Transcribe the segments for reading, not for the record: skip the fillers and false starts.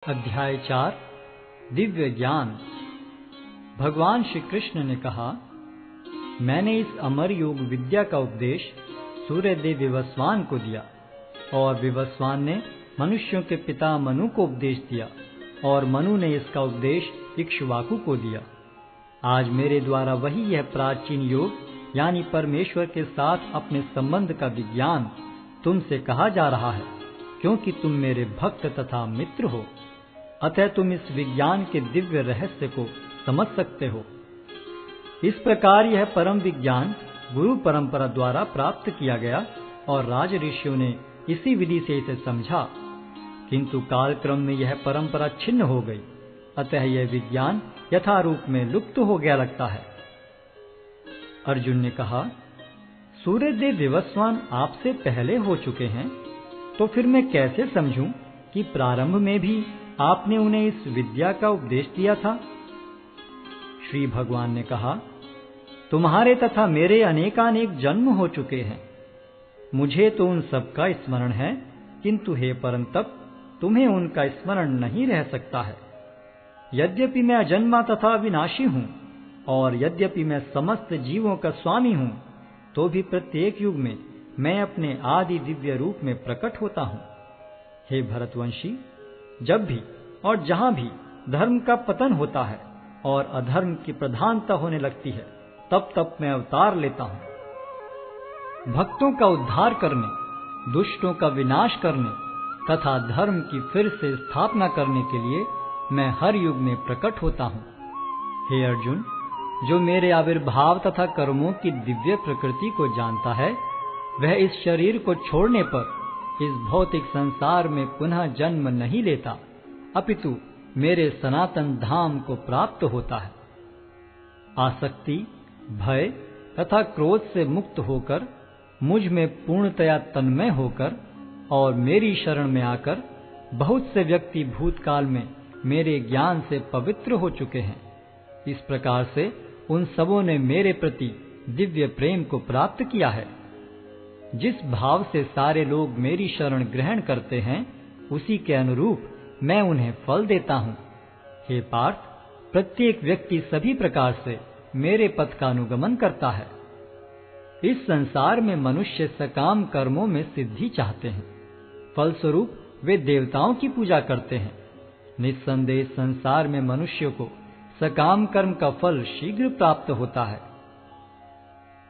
अध्याय 4 दिव्य ज्ञान। भगवान श्री कृष्ण ने कहा, मैंने इस अमर योग विद्या का उपदेश सूर्यदेव विवस्वान को दिया और विवस्वान ने मनुष्यों के पिता मनु को उपदेश दिया और मनु ने इसका उपदेश इक्ष्वाकु को दिया। आज मेरे द्वारा वही यह प्राचीन योग यानी परमेश्वर के साथ अपने संबंध का विज्ञान तुमसे कहा जा रहा है, क्योंकि तुम मेरे भक्त तथा मित्र हो। अतः तुम इस विज्ञान के दिव्य रहस्य को समझ सकते हो। इस प्रकार यह परम विज्ञान गुरु परंपरा द्वारा प्राप्त किया गया और राज ऋषियों ने इसी विधि से इसे समझा, किंतु कालक्रम में यह परंपरा छिन्न हो गई। अतः यह विज्ञान यथारूप में लुप्त हो गया लगता है। अर्जुन ने कहा, सूर्यदेव विवस्वान आपसे पहले हो चुके हैं, तो फिर मैं कैसे समझूं कि प्रारंभ में भी आपने उन्हें इस विद्या का उपदेश दिया था। श्री भगवान ने कहा, तुम्हारे तथा मेरे अनेकानेक जन्म हो चुके हैं। मुझे तो उन सब का स्मरण है, किंतु हे परंतप, तुम्हें उनका स्मरण नहीं रह सकता है। यद्यपि मैं अजन्मा तथा विनाशी हूं और यद्यपि मैं समस्त जीवों का स्वामी हूं, तो भी प्रत्येक युग में मैं अपने आदि दिव्य रूप में प्रकट होता हूं। हे भरतवंशी, जब भी और जहां भी धर्म का पतन होता है और अधर्म की प्रधानता होने लगती है, तब तब मैं अवतार लेता हूं। भक्तों का उद्धार करने, दुष्टों का विनाश करने तथा धर्म की फिर से स्थापना करने के लिए मैं हर युग में प्रकट होता हूं। हे अर्जुन, जो मेरे आविर्भाव तथा कर्मों की दिव्य प्रकृति को जानता है, वह इस शरीर को छोड़ने पर इस भौतिक संसार में पुनः जन्म नहीं लेता, अपितु मेरे सनातन धाम को प्राप्त होता है। आसक्ति, भय तथा क्रोध से मुक्त होकर, मुझ में पूर्णतया तन्मय होकर और मेरी शरण में आकर बहुत से व्यक्ति भूतकाल में मेरे ज्ञान से पवित्र हो चुके हैं। इस प्रकार से उन सबों ने मेरे प्रति दिव्य प्रेम को प्राप्त किया है। जिस भाव से सारे लोग मेरी शरण ग्रहण करते हैं, उसी के अनुरूप मैं उन्हें फल देता हूँ। हे पार्थ, प्रत्येक व्यक्ति सभी प्रकार से मेरे पथ का अनुगमन करता है। इस संसार में मनुष्य सकाम कर्मों में सिद्धि चाहते हैं, फलस्वरूप वे देवताओं की पूजा करते हैं। निस्संदेह संसार में मनुष्य को सकाम कर्म का फल शीघ्र प्राप्त होता है।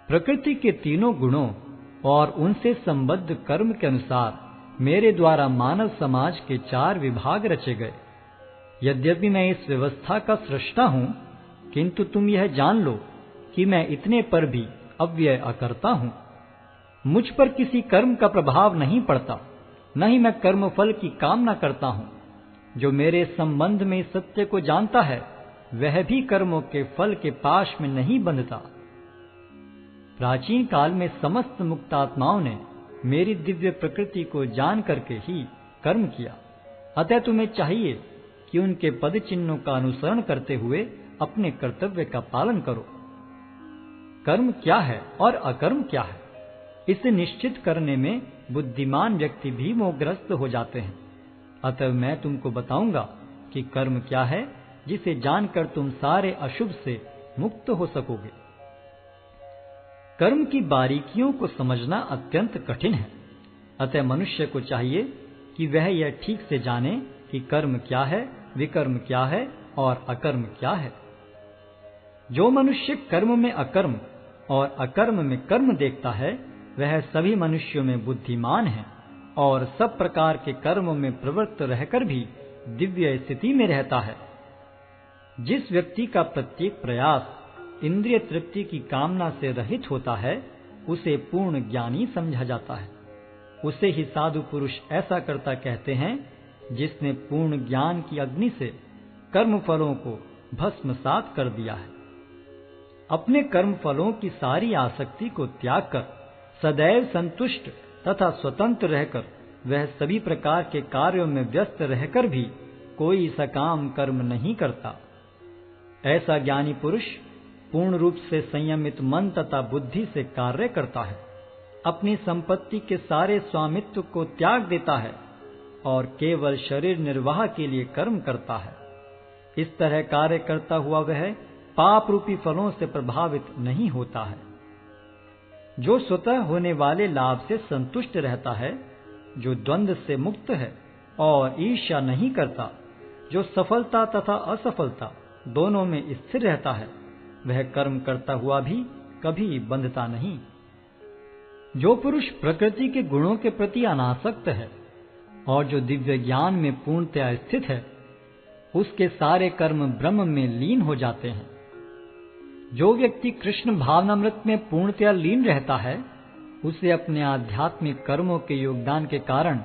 प्रकृति के तीनों गुणों और उनसे संबद्ध कर्म के अनुसार मेरे द्वारा मानव समाज के 4 विभाग रचे गए। यद्यपि मैं इस व्यवस्था का सृष्टा हूं, किंतु तुम यह जान लो कि मैं इतने पर भी अव्यय अकर्ता हूं। मुझ पर किसी कर्म का प्रभाव नहीं पड़ता, न ही मैं कर्म फल की कामना करता हूं। जो मेरे संबंध में इस सत्य को जानता है, वह भी कर्मों के फल के पाश में नहीं बंधता। प्राचीन काल में समस्त मुक्तात्माओं ने मेरी दिव्य प्रकृति को जान करके ही कर्म किया। अतः तुम्हें चाहिए कि उनके पद चिन्हों का अनुसरण करते हुए अपने कर्तव्य का पालन करो। कर्म क्या है और अकर्म क्या है, इसे निश्चित करने में बुद्धिमान व्यक्ति भी मोहग्रस्त हो जाते हैं। अतः मैं तुमको बताऊंगा कि कर्म क्या है, जिसे जानकर तुम सारे अशुभ से मुक्त हो सकोगे। कर्म की बारीकियों को समझना अत्यंत कठिन है। अतः मनुष्य को चाहिए कि वह यह ठीक से जाने कि कर्म क्या है, विकर्म क्या है और अकर्म क्या है। जो मनुष्य कर्म में अकर्म और अकर्म में कर्म देखता है, वह सभी मनुष्यों में बुद्धिमान है और सब प्रकार के कर्मों में प्रवृत्त रहकर भी दिव्य स्थिति में रहता है। जिस व्यक्ति का प्रत्येक प्रयास इंद्रिय तृप्ति की कामना से रहित होता है, उसे पूर्ण ज्ञानी समझा जाता है। उसे ही साधु पुरुष ऐसा करता कहते हैं, जिसने पूर्ण ज्ञान की अग्नि से कर्म फलों को भस्मसात कर दिया है। अपने कर्म फलों की सारी आसक्ति को त्याग कर सदैव संतुष्ट तथा स्वतंत्र रहकर वह सभी प्रकार के कार्यों में व्यस्त रहकर भी कोई सकाम कर्म नहीं करता। ऐसा ज्ञानी पुरुष पूर्ण रूप से संयमित मन तथा बुद्धि से कार्य करता है, अपनी संपत्ति के सारे स्वामित्व को त्याग देता है और केवल शरीर निर्वाह के लिए कर्म करता है। इस तरह कार्य करता हुआ वह पाप रूपी फलों से प्रभावित नहीं होता है। जो स्वतः होने वाले लाभ से संतुष्ट रहता है, जो द्वंद्व से मुक्त है और ईर्ष्या नहीं करता, जो सफलता तथा असफलता दोनों में स्थिर रहता है, वह कर्म करता हुआ भी कभी बंधता नहीं। जो पुरुष प्रकृति के गुणों के प्रति अनासक्त है और जो दिव्य ज्ञान में पूर्णतया स्थित है, उसके सारे कर्म ब्रह्म में लीन हो जाते हैं। जो व्यक्ति कृष्ण भावनामृत में पूर्णतया लीन रहता है, उसे अपने आध्यात्मिक कर्मों के योगदान के कारण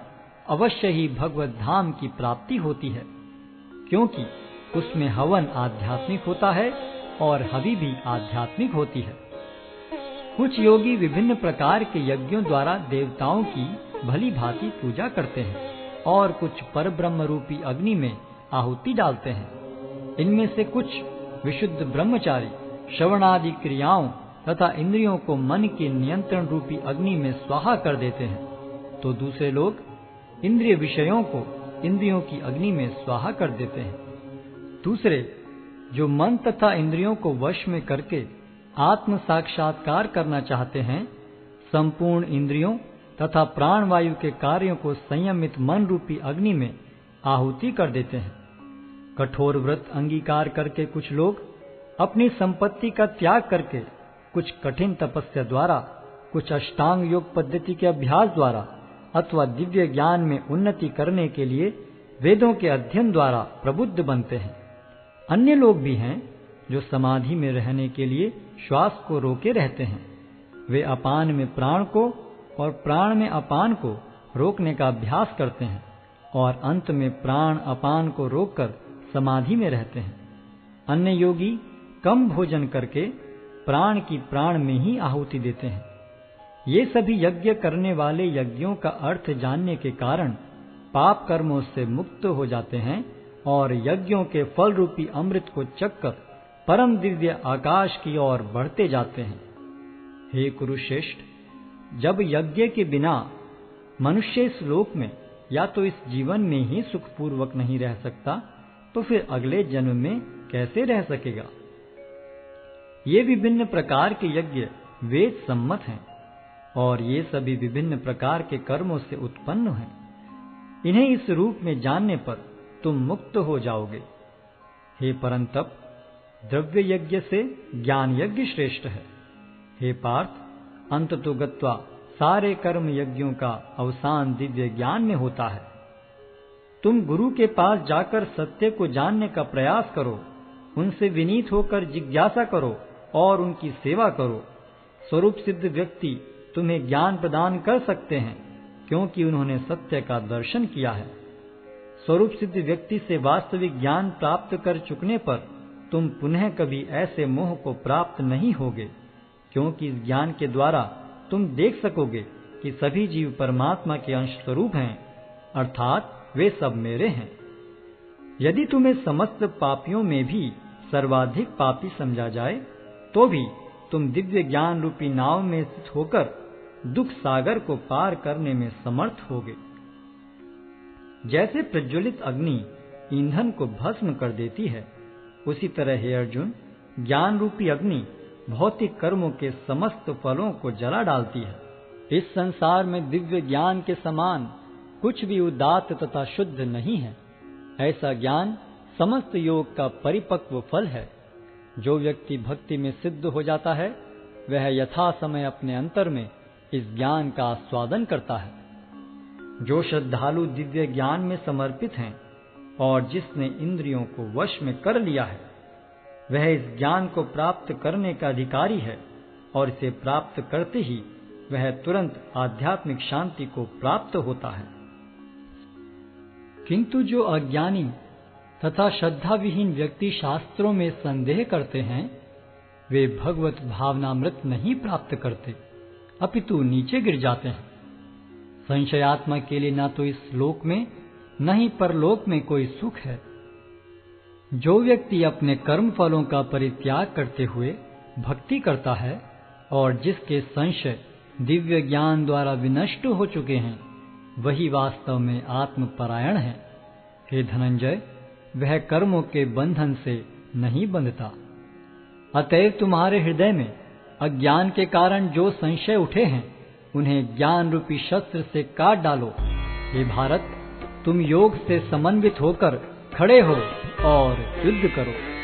अवश्य ही भगवत धाम की प्राप्ति होती है, क्योंकि उसमें हवन आध्यात्मिक होता है और हवि भी आध्यात्मिक होती है। कुछ योगी विभिन्न प्रकार के यज्ञों द्वारा देवताओं की भली भांति पूजा करते हैं और कुछ परब्रह्म रूपी अग्नि में आहुति डालते हैं। इनमें से कुछ विशुद्ध ब्रह्मचारी श्रवणादि क्रियाओं तथा इंद्रियों को मन के नियंत्रण रूपी अग्नि में स्वाहा कर देते हैं, तो दूसरे लोग इंद्रिय विषयों को इंद्रियों की अग्नि में स्वाहा कर देते हैं। दूसरे जो मन तथा इंद्रियों को वश में करके आत्म साक्षात्कार करना चाहते हैं, संपूर्ण इंद्रियों तथा प्राण वायु के कार्यों को संयमित मन रूपी अग्नि में आहुति कर देते हैं। कठोर व्रत अंगीकार करके कुछ लोग अपनी संपत्ति का त्याग करके कुछ कठिन तपस्या द्वारा, कुछ अष्टांग योग पद्धति के अभ्यास द्वारा अथवा दिव्य ज्ञान में उन्नति करने के लिए वेदों के अध्ययन द्वारा प्रबुद्ध बनते हैं। अन्य लोग भी हैं जो समाधि में रहने के लिए श्वास को रोके रहते हैं। वे अपान में प्राण को और प्राण में अपान को रोकने का अभ्यास करते हैं और अंत में प्राण अपान को रोककर समाधि में रहते हैं। अन्य योगी कम भोजन करके प्राण की प्राण में ही आहुति देते हैं। ये सभी यज्ञ करने वाले यज्ञों का अर्थ जानने के कारण पाप कर्मों से मुक्त हो जाते हैं और यज्ञों के फल रूपी अमृत को चखकर परम दिव्य आकाश की ओर बढ़ते जाते हैं। हे कुरुश्रेष्ठ, जब यज्ञ के बिना मनुष्य इस लोक में या तो इस जीवन में ही सुखपूर्वक नहीं रह सकता, तो फिर अगले जन्म में कैसे रह सकेगा। ये विभिन्न प्रकार के यज्ञ वेद सम्मत हैं और ये सभी विभिन्न प्रकार के कर्मों से उत्पन्न हैं। इन्हें इस रूप में जानने पर तुम मुक्त हो जाओगे। हे परंतप, द्रव्य यज्ञ से ज्ञान यज्ञ श्रेष्ठ है। हे पार्थ, अंततो गत्वा सारे कर्म यज्ञों का अवसान दिव्य ज्ञान में होता है। तुम गुरु के पास जाकर सत्य को जानने का प्रयास करो, उनसे विनीत होकर जिज्ञासा करो और उनकी सेवा करो। स्वरूप सिद्ध व्यक्ति तुम्हें ज्ञान प्रदान कर सकते हैं, क्योंकि उन्होंने सत्य का दर्शन किया है। स्वरूप सिद्ध व्यक्ति से वास्तविक ज्ञान प्राप्त कर चुकने पर तुम पुनः कभी ऐसे मोह को प्राप्त नहीं होगे, क्योंकि इस ज्ञान के द्वारा तुम देख सकोगे कि सभी जीव परमात्मा के अंश स्वरूप हैं, अर्थात वे सब मेरे हैं। यदि तुम्हें समस्त पापियों में भी सर्वाधिक पापी समझा जाए, तो भी तुम दिव्य ज्ञान रूपी नाव में स्थित होकर दुख सागर को पार करने में समर्थ होगे। जैसे प्रज्वलित अग्नि ईंधन को भस्म कर देती है, उसी तरह हे अर्जुन, ज्ञान रूपी अग्नि भौतिक कर्मों के समस्त फलों को जला डालती है। इस संसार में दिव्य ज्ञान के समान कुछ भी उदात्त तथा शुद्ध नहीं है। ऐसा ज्ञान समस्त योग का परिपक्व फल है। जो व्यक्ति भक्ति में सिद्ध हो जाता है, वह यथा समय अपने अंतर में इस ज्ञान का आस्वादन करता है। जो श्रद्धालु दिव्य ज्ञान में समर्पित हैं और जिसने इंद्रियों को वश में कर लिया है, वह इस ज्ञान को प्राप्त करने का अधिकारी है और इसे प्राप्त करते ही वह तुरंत आध्यात्मिक शांति को प्राप्त होता है। किंतु जो अज्ञानी तथा श्रद्धा विहीन व्यक्ति शास्त्रों में संदेह करते हैं, वे भगवत भावनामृत नहीं प्राप्त करते, अपितु नीचे गिर जाते हैं। संशयात्मा के लिए न तो इस लोक में न ही परलोक में कोई सुख है। जो व्यक्ति अपने कर्म फलों का परित्याग करते हुए भक्ति करता है और जिसके संशय दिव्य ज्ञान द्वारा विनष्ट हो चुके हैं, वही वास्तव में आत्मपरायण है। हे धनंजय, वह कर्मों के बंधन से नहीं बंधता। अतएव तुम्हारे हृदय में अज्ञान के कारण जो संशय उठे हैं, उन्हें ज्ञान रूपी शस्त्र से काट डालो। हे भारत, तुम योग से समन्वित होकर खड़े हो और युद्ध करो।